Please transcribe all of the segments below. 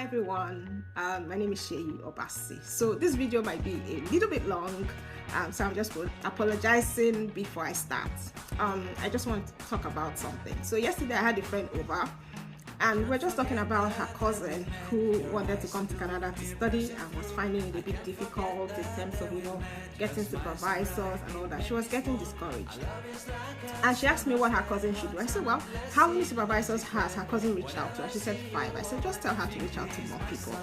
Hi everyone, my name is Sheyi Obasi. So this video might be a little bit long, so I'm just apologizing before I start. I just want to talk about something. So yesterday I had a friend over and we're just talking about her cousin who wanted to come to Canada to study and was finding it a bit difficult in terms of, getting supervisors and all that. She was getting discouraged. And she asked me what her cousin should do. I said, well, how many supervisors has her cousin reached out to? And she said 5. I said, just tell her to reach out to more people.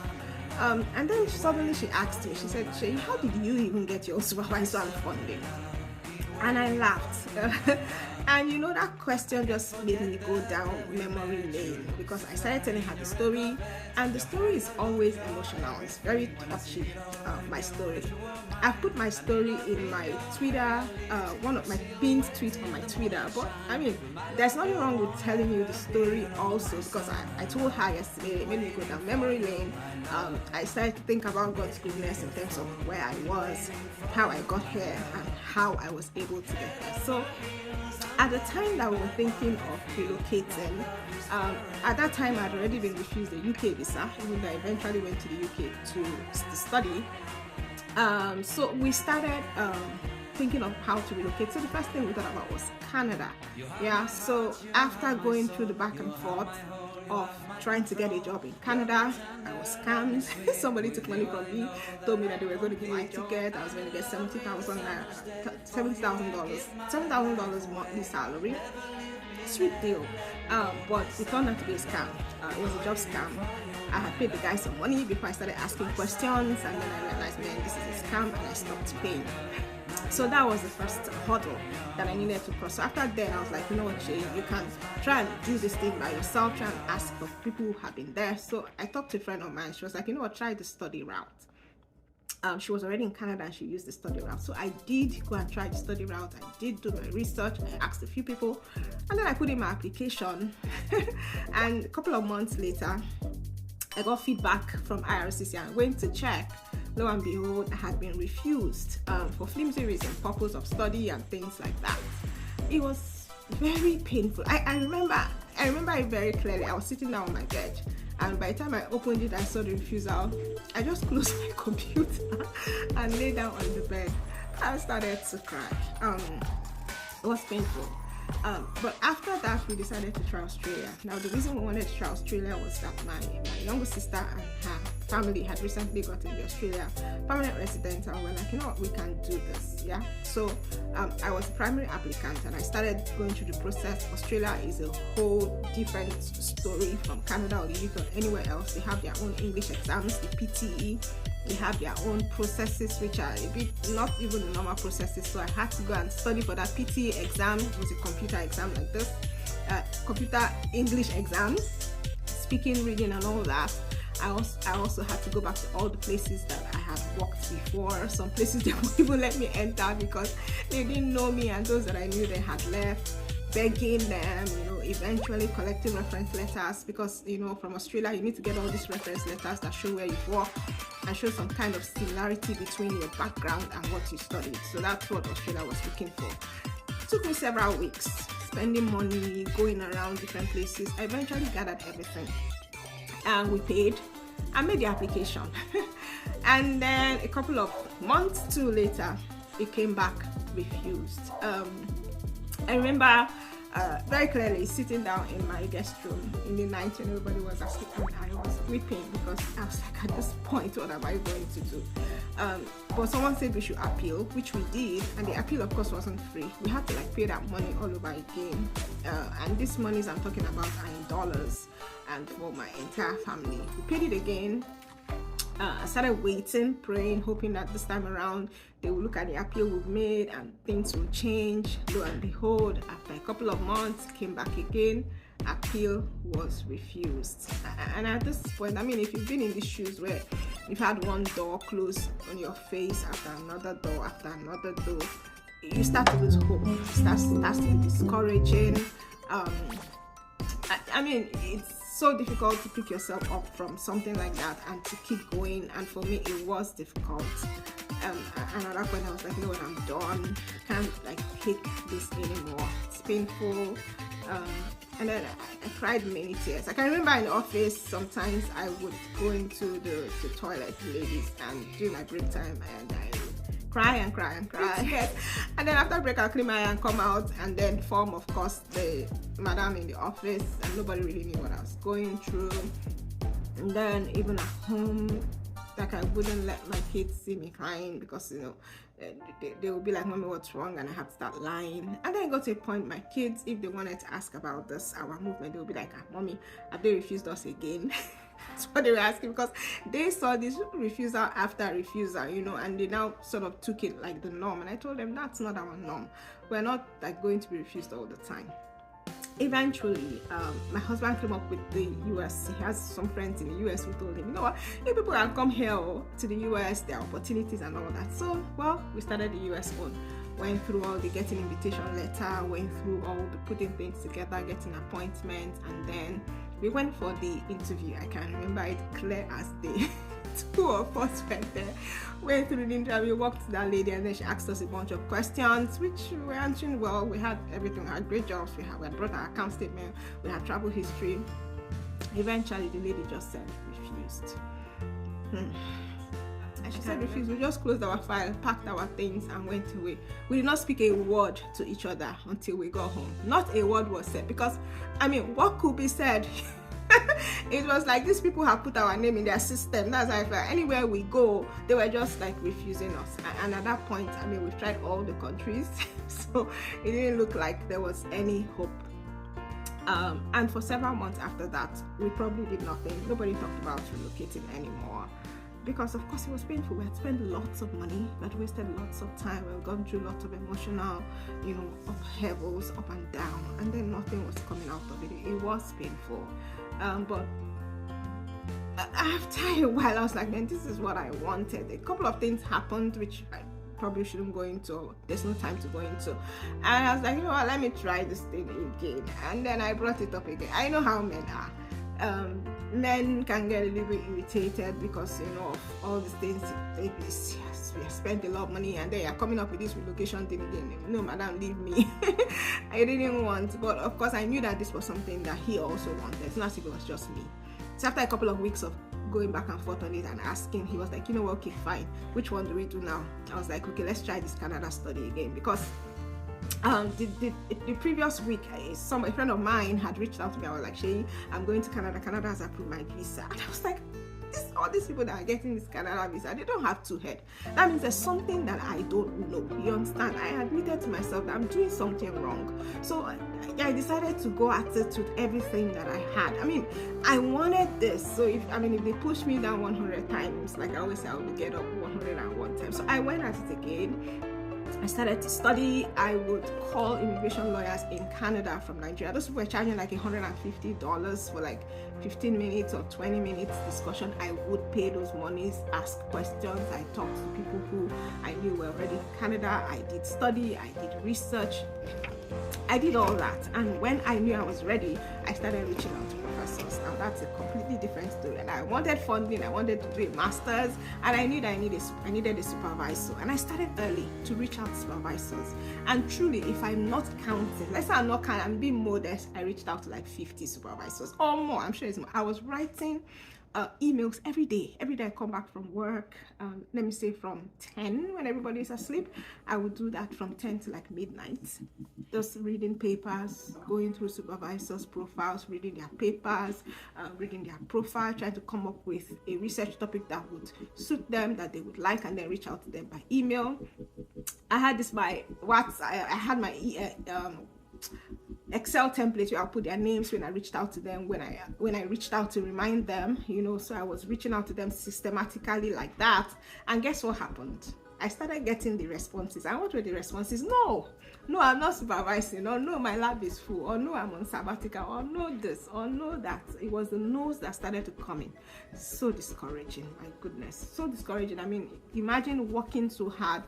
And then suddenly she asked me, she said, Shay, how did you even get your supervisor funding? And I laughed. And that question just made me go down memory lane because I started telling her the story, and the story is always emotional. It's very touchy, my story. I put my story in my Twitter, one of my pinned tweets on my Twitter, but there's nothing wrong with telling you the story also, because I told her yesterday, it made me go down memory lane. I started to think about God's goodness in terms of where I was, how I got here, and how I was able to get there. So at the time that we were thinking of relocating, at that time I'd already been refused the UK visa, even though I eventually went to the UK to study. So we started thinking of how to relocate. So the first thing we thought about was Canada. So after going through the back and forth of trying to get a job in Canada, I was scammed. Somebody took money from me, told me that they were going to give me a ticket. I was going to get $70,000 monthly salary. Sweet deal. But it turned out to be a scam. It was a job scam. I had paid the guy some money before I started asking questions, and then I realized, man, this is a scam, and I stopped paying. So that was the first hurdle that I needed to cross. So after that, I was like, you know what, Jay, you can try and do this thing by yourself, try and ask for people who have been there. So I talked to a friend of mine. She was like, you know what, try the study route. She was already in Canada and she used the study route. So I did go and try the study route. I did do my research. I asked a few people, and then I put in my application. And a couple of months later, I got feedback from IRCC and went to check. Lo and behold, I had been refused for flimsy reasons, purpose of study and things like that. It was very painful. I remember it very clearly. I was sitting down on my bed, and by the time I opened it, I saw the refusal. I just closed my computer and lay down on the bed. I started to cry. It was painful. But after that, we decided to try Australia. Now, the reason we wanted to try Australia was that my younger sister and her family had recently gotten the Australia permanent residence, and we're like, you know what, we can do this. So I was the primary applicant, and I started going through the process. Australia is a whole different story from Canada or the UK or anywhere else. They have their own English exams, the PTE. They have their own processes, which are a bit not even the normal processes. So I had to go and study for that PTE exam. It was a computer exam like this, computer English exams, speaking, reading, and all that. I also had to go back to all the places that I had worked before. Some places they wouldn't even let me enter because they didn't know me, and those that I knew, they had left. Begging them, eventually collecting reference letters, because from Australia you need to get all these reference letters that show where you've worked and show some kind of similarity between your background and what you studied. So that's what Australia was looking for. It took me several weeks, spending money, going around different places. I eventually gathered everything, and we paid and made the application. And then a couple of months too later, it came back refused. I remember very clearly sitting down in my guest room in the night when everybody was asleep, and I was weeping because I was like, at this point, what am I going to do? But someone said we should appeal, which we did, and the appeal, of course, wasn't free. We had to pay that money all over again, and these monies I'm talking about are in dollars, and for my entire family. We paid it again. I started waiting, praying, hoping that this time around they will look at the appeal we've made and things will change. Lo and behold, after a couple of months, came back again. Appeal was refused. And at this point, if you've been in these shoes where you've had one door close on your face after another door after another door, you start to lose hope. It starts to be discouraging. It's so difficult to pick yourself up from something like that and to keep going, and for me it was difficult. And at that point I was like, no, I'm done. I can't take this anymore. It's painful. And then I cried many tears. I can remember in the office, sometimes I would go into the toilet, ladies, and during my break time, and I would cry and cry and cry. And then after break, I'll clean my eye and come out, and then form, of course, the madam in the office, and nobody really knew what I was going through. And then even at home, like I wouldn't let my kids see me crying because, you know, they will be like, Mommy, what's wrong? And I have to start lying. And then I got to a point, my kids, if they wanted to ask about this, our movement, they will be like, Mommy, have they refused us again? That's what they were asking, because they saw this refusal after refusal, you know, and they now sort of took it like the norm. And I told them, that's not our norm. We're not like going to be refused all the time. Eventually, my husband came up with the US. He has some friends in the US who told him, you know what, if people can come here to the US, there are opportunities and all that. So, well, we started the US one. Went through all the getting invitation letter, went through all the putting things together, getting appointments, and then we went for the interview. I can remember it clear as day. 2 of us went there, went through the interview, walked to that lady, and then she asked us a bunch of questions, which we were answering well. We had everything, we had great jobs, we had brought our account statement, we had travel history. Eventually, the lady just said refused. And she said refused. We just closed our file, packed our things, and went away. We did not speak a word to each other until we got home. Not a word was said, because, I mean, what could be said? It was like these people have put our name in their system. That's how I felt. Anywhere we go, they were just like refusing us. And at that point, I mean, we've tried all the countries, so it didn't look like there was any hope. And for several months after that, we probably did nothing. Nobody talked about relocating anymore, because of course it was painful. We had spent lots of money, we had wasted lots of time, we had gone through lots of emotional, you know, upheavals, up and down, and then nothing was coming out of it. It was painful. But after a while, I was like, man, this is what I wanted. A couple of things happened which I probably shouldn't go into. There's no time to go into. And I was like, you know what, let me try this thing again. And then I brought it up again. I know how men are. Men can get a little bit irritated because, you know, of all these things. Yes, we have spent a lot of money, and they are coming up with this relocation thing again. No, madam, leave me. I didn't want, but of course I knew that this was something that he also wanted. It's not as if it was just me. So after a couple of weeks of going back and forth on it and asking, he was like, you know what, okay, fine, which one do we do now? I was like, okay, let's try this Canada study again, because the previous week, a friend of mine had reached out to me. I was like, Shay, I'm going to Canada. Canada has approved my visa. And I was like, all these people that are getting this Canada visa, they don't have 2 heads. That means there's something that I don't know. You understand? I admitted to myself that I'm doing something wrong. So I decided to go at it with everything that I had. I mean, I wanted this. So if they push me down 100 times, like I always say, I will get up 101 times. So I went at it again. I started to study. I would call immigration lawyers in Canada from Nigeria. Those people were charging like $150 for like 15 minutes or 20 minutes discussion. I would pay those monies, ask questions. I talked to people who I knew were already in Canada. I did study, I did research, I did all that. And when I knew I was ready, I started reaching out to professors. Now that's a completely different story. And I wanted funding, I wanted to do a master's, and I knew that I needed a supervisor. And I started early to reach out to supervisors. And truly, if I'm not counting, let's say I'm not counting, I'm being modest, I reached out to like 50 supervisors or more. I'm sure it's more. I was writing emails every day. I come back from work, let me say from 10 when everybody's asleep. I would do that from 10 to like midnight, just reading papers, going through supervisors' profiles, reading their papers, reading their profile, trying to come up with a research topic that would suit them, that they would like, and then reach out to them by email. I had this by WhatsApp. I had my Excel template where I'll put their names when I reached out to them, when I reached out to remind them, you know. So I was reaching out to them systematically like that. And guess what happened? I started getting the responses. And what were the responses? No, I'm not supervising, or no, my lab is full, or no, I'm on sabbatical, or no this, or no that. It was the no's that started to come in. So discouraging, my goodness, so discouraging. I mean, imagine working so hard,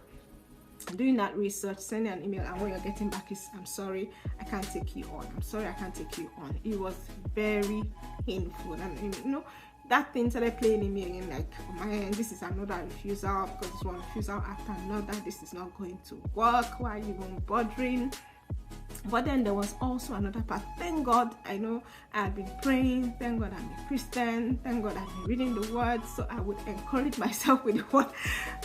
doing that research, sending an email, and what you're getting back is, I'm sorry, I can't take you on. I'm sorry, I can't take you on. It was very painful. And you know, that thing started playing in me again, like, oh man, this is another refusal, because it's one refusal after another. This is not going to work. Why are you even bothering? But then there was also another part. Thank God, I know I've been praying. Thank God I'm a Christian. Thank God I've been reading the word. So I would encourage myself with the word.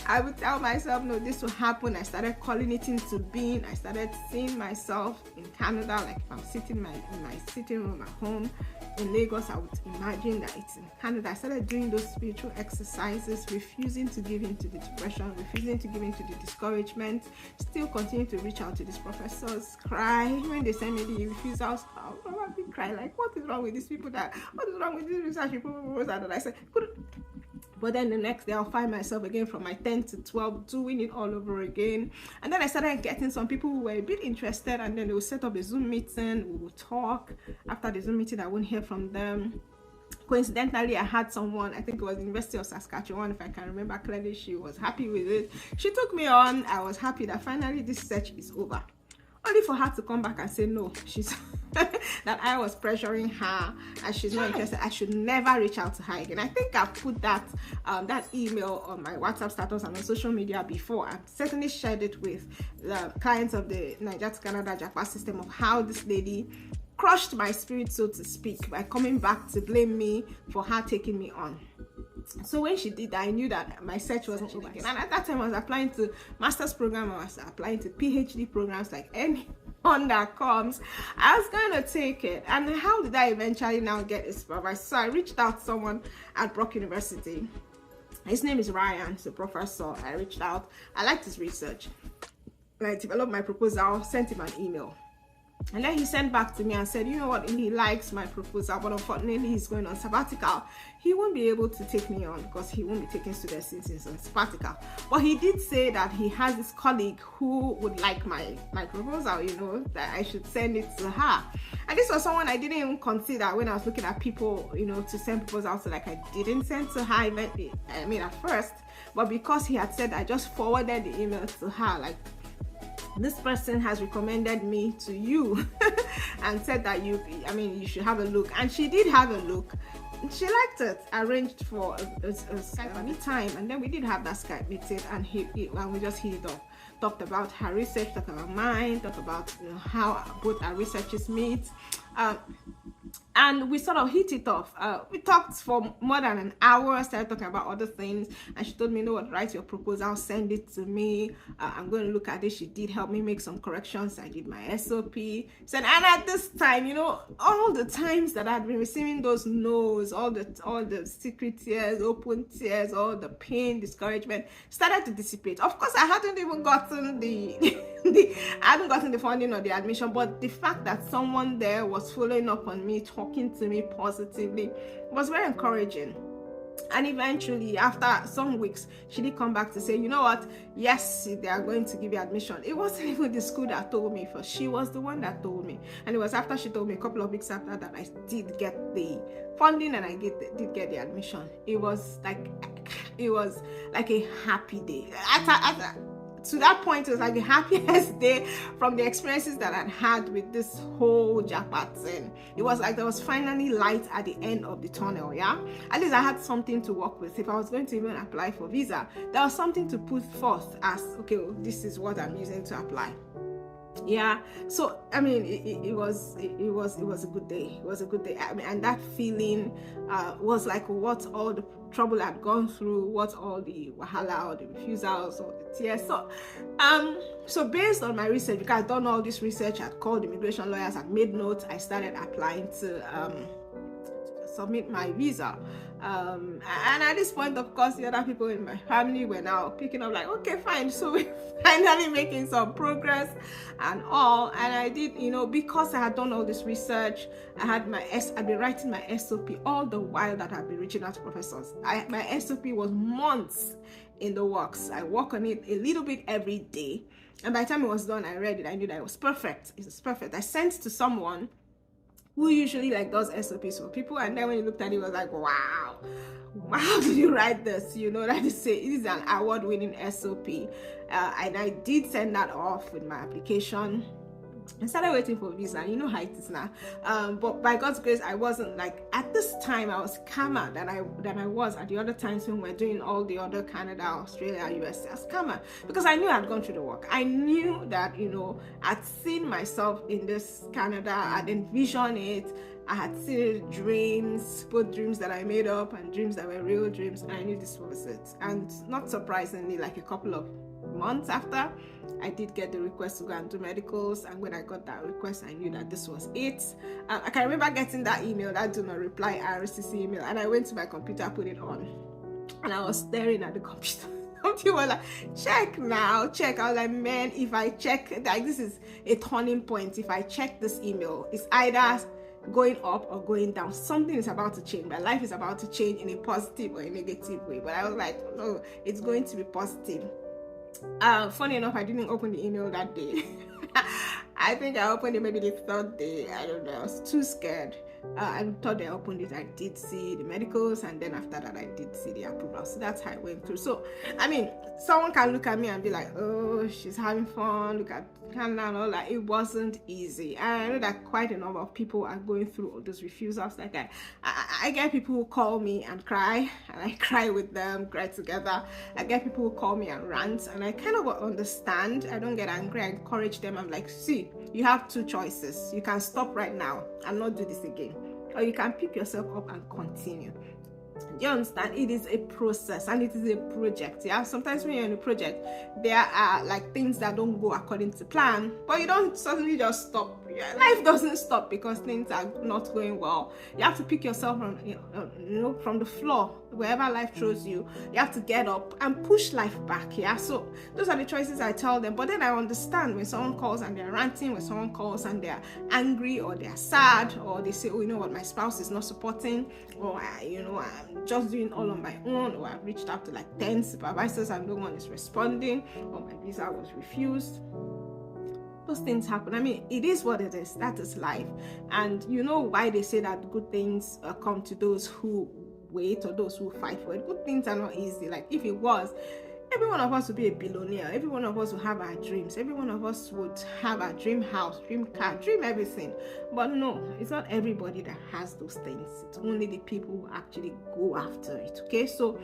I would tell myself, no, this will happen. I started calling it into being. I started seeing myself in Canada. Like if I'm sitting in my sitting room at home in Lagos, I would imagine that it's in Canada. I started doing those spiritual exercises, refusing to give in to the depression, refusing to give in to the discouragement, still continue to reach out to these professors, cry when they send me the refusals. I'll probably cry like, what is wrong with these people? What is wrong with this research people? And I said, but then the next day I'll find myself again from my 10 to 12 doing it all over again. And then I started getting some people who were a bit interested, and then they would set up a Zoom meeting. We would talk. After the Zoom meeting, I wouldn't hear from them. Coincidentally, I had someone, I think it was University of Saskatchewan, if I can remember clearly. She was happy with it. She took me on. I was happy that finally this search is over. Only for her to come back and say no, she's that I was pressuring her and she's not interested. I should never reach out to her again. I think I've put that that email on my WhatsApp status and on social media before. I've certainly shared it with the clients of the Nigeria to Canada JAPA system of how this lady crushed my spirit, so to speak, by coming back to blame me for her taking me on. So when she did that, I knew that my search wasn't over again. And at that time, I was applying to master's program, I was applying to PhD programs, like anyone that comes, I was going to take it. And how did I eventually now get a supervisor? So I reached out to someone at Brock University. His name is Ryan, he's a professor. I reached out. I liked his research. And I developed my proposal, sent him an email. And then he sent back to me and said, you know what, he likes my proposal, but unfortunately he's going on sabbatical. He won't be able to take me on because he won't be taking students since he's on sabbatical. But he did say that he has this colleague who would like my proposal, you know, that I should send it to her. And this was someone I didn't even consider when I was looking at people, you know, to send proposals. So like I didn't send to her at first, but because he had said, I just forwarded the email to her, like, this person has recommended me to you and said that you should have a look. And she did have a look. She liked it. Arranged for a Skype meeting, and then we did have that Skype meeting, and we just hit it off. Talked about her research, talked about mine, talked about, you know, how both our researches meet. And we sort of hit it off. We talked for more than an hour, started talking about other things, and she told me, you know what, write your proposal, send it to me. I'm going to look at it. She did help me make some corrections. I did my SOP. Said, and at this time, you know, all the times that I'd been receiving those no's, all the secret tears, open tears, all the pain, discouragement started to dissipate. Of course, I hadn't even gotten I hadn't gotten the funding or the admission, but the fact that someone there was following up on me, talking to me positively, was very encouraging. And eventually, after some weeks, she did come back to say, you know what, yes, they are going to give you admission. It wasn't even the school that told me first. She was the one that told me. And it was after she told me, a couple of weeks after, that I did get the funding and I did get the admission. It was like a happy day. To that point, it was like the happiest day from the experiences that I'd had with this whole JAPA thing. It was like there was finally light at the end of the tunnel, yeah? At least I had something to work with. If I was going to even apply for visa, there was something to put forth as, okay, well, this is what I'm using to apply. Yeah, so I mean, it was a good day. It was a good day. I mean, and that feeling was like what all the trouble I'd gone through, what all the wahala or the refusals or the tears. So based on my research, because I'd done all this research, I'd called immigration lawyers, I'd made notes, I started applying to submit my visa. And at this point, of course, the other people in my family were now picking up like, okay, fine. So we're finally making some progress and all. And I did, you know, because I had done all this research, I'd been writing my SOP all the while that I'd been reaching out to professors. My SOP was months in the works. I work on it a little bit every day. And by the time it was done, I read it. I knew that it was perfect. It was perfect. I sent to someone who usually like does SOPs for people, and then when you looked at it, it was like, wow, how did you write this? You know, that is it is an award-winning SOP, and I did send that off with my application. I started waiting for visa. You know how it is now. But by God's grace, I wasn't like, at this time I was calmer than I was at the other times when we're doing all the other Canada, Australia, US. I was calmer because I knew I'd gone through the work. I knew that, I'd seen myself in this Canada. I'd envisioned it. I had seen dreams, both dreams that I made up and dreams that were real dreams, and I knew this was it. And not surprisingly, like a couple of months after, I did get the request to go and do medicals, and when I got that request, I knew that this was it. I can remember getting that email, that do not reply RCC email, and I went to my computer, put it on, and I was staring at the computer. Something was like, check now, check. I was like, man, if I check, like, this is a turning point. If I check this email, it's either going up or going down. Something is about to change. My life is about to change in a positive or a negative way. But I was like, no, it's going to be positive. Funny enough, I didn't open the email that day. I think I opened it maybe the third day. I don't know. I was too scared. I thought I opened it. I did see the medicals, and then after that, I did see the approval. So that's how I went through. So, I mean, someone can look at me and be like, oh, she's having fun. Look at Canada and all that. It wasn't easy. And I know that quite a number of people are going through all those refusals. Like I get people who call me and cry, and I cry with them, cry together. I get people who call me and rant, and I kind of understand. I don't get angry. I encourage them. I'm like, see, you have two choices. You can stop right now and not do this again, or you can pick yourself up and continue. Do you understand? It is a process and it is a project. Yeah, sometimes when you're in a project, there are like things that don't go according to plan, but you don't suddenly just stop. Your life doesn't stop because things are not going well. You have to pick yourself from from the floor, wherever life throws you. You have to get up and push life back. Yeah, so those are the choices I tell them. But then I understand when someone calls and they're ranting, when someone calls and they're angry or they're sad, or they say, oh, you know what, my spouse is not supporting, or I'm just doing all on my own, or I've reached out to like 10 supervisors and no one is responding, or my visa was refused. Those things happen. I mean, it is what it is. That is life. And you know why they say that good things come to those who wait or those who fight for it. Good things are not easy. Like if it was, every one of us would be a billionaire. Every one of us would have our dreams. Every one of us would have our dream house, dream car, dream everything. But no, it's not everybody that has those things. It's only the people who actually go after it. Okay, so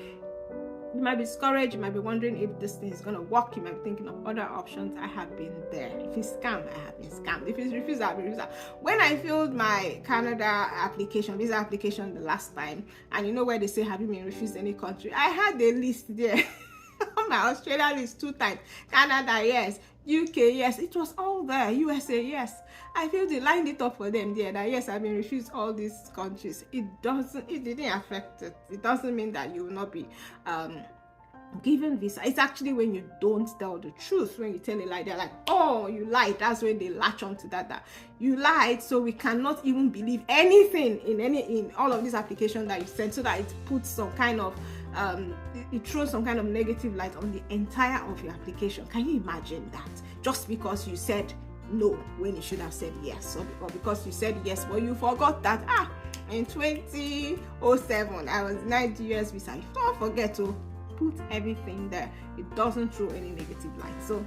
you might be discouraged. You might be wondering if this thing is going to work. You might be thinking of other options. I have been there. If it's scam, I have been scammed. If it's refused, I've been refused. When I filled my Canada visa application the last time, and you know where they say, have you been refused any country? I had a list there. My Australia list 2 times. Canada, yes. UK, yes. It was all there. USA, yes. I filled it, lined it up for them there that yes, I've been refused all these countries. It didn't affect it. It doesn't mean that you will not be given visa. It's actually when you don't tell the truth, when you tell a lie, they're like, oh, you lied. That's when they latch on to that you lied, so we cannot even believe anything in all of these applications that you sent, so that it puts some kind of it throws some kind of negative light on the entire of your application. Can you imagine that? Just because you said no when you should have said yes, or because you said yes but you forgot that in 2007 I was denied the US visa. You don't forget to put everything there. It doesn't throw any negative light. So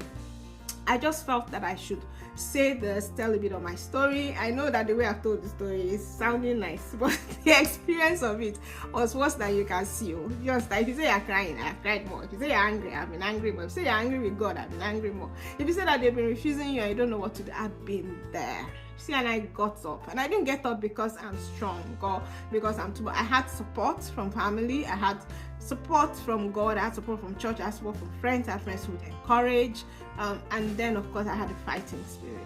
I just felt that I should say this, tell a bit of my story. I know that the way I've told the story is sounding nice, but the experience of it was worse than you can see. Just like if you say you're crying, I've cried more. If you say you're angry, I've been angry more. If you say you're angry with God, I've been angry more. If you say that they've been refusing you and you don't know what to do, I've been there. See, and I got up, and I didn't get up because I'm strong or because I'm too. I had support from family. I had support from God. I had support from church. I had support from friends. I had friends who would encourage. And then, of course, I had a fighting spirit.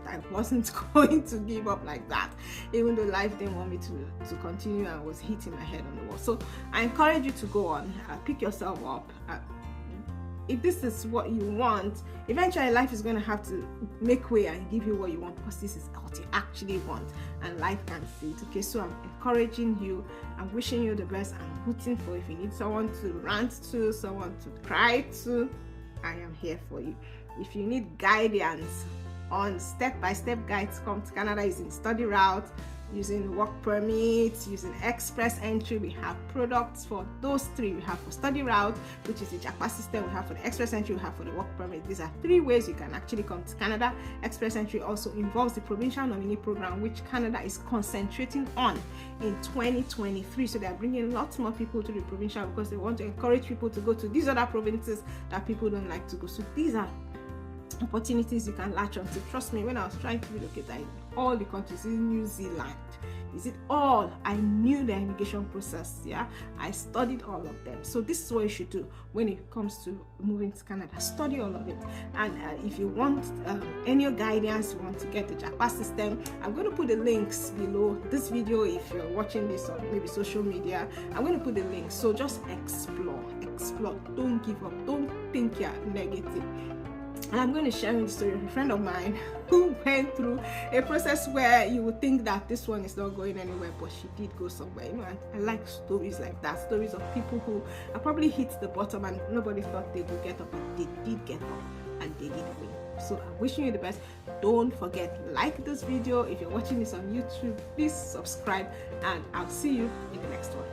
I wasn't going to give up like that, even though life didn't want me to continue and was hitting my head on the wall. So I encourage you to go on, pick yourself up. If this is what you want, eventually life is going to have to make way and give you what you want, because this is what you actually want and life can see it. Okay, so I'm encouraging you. I'm wishing you the best. I'm rooting for, if you need someone to rant to, someone to cry to, I am here for you. If you need guidance on step-by-step guides, come to Canada is in study route. using work permits, using express entry. We have products for those three. We have for study route, which is the JAPA system. We have for the express entry. We have for the work permit. These are three ways you can actually come to Canada. Express entry also involves the provincial nominee program, which Canada is concentrating on in 2023. So they are bringing lots more people to the provincial because they want to encourage people to go to these other provinces that people don't like to go. So these are opportunities you can latch onto. Trust me, when I was trying to relocate, I knew all the countries. In New Zealand, is it all? I knew the immigration process. Yeah, I studied all of them. So this is what you should do when it comes to moving to Canada. Study all of it. And if you want any guidance, you want to get the JAPA system, I'm going to put the links below this video. If you're watching this on maybe social media, I'm going to put the links. So just explore. Don't give up. Don't think you're negative. And I'm going to share the story of a friend of mine who went through a process where you would think that this one is not going anywhere, but she did go somewhere. You know, I like stories like that, stories of people who probably hit the bottom and nobody thought they would get up, but they did get up and they did win. So I'm wishing you the best. Don't forget, like this video. If you're watching this on YouTube, please subscribe, and I'll see you in the next one.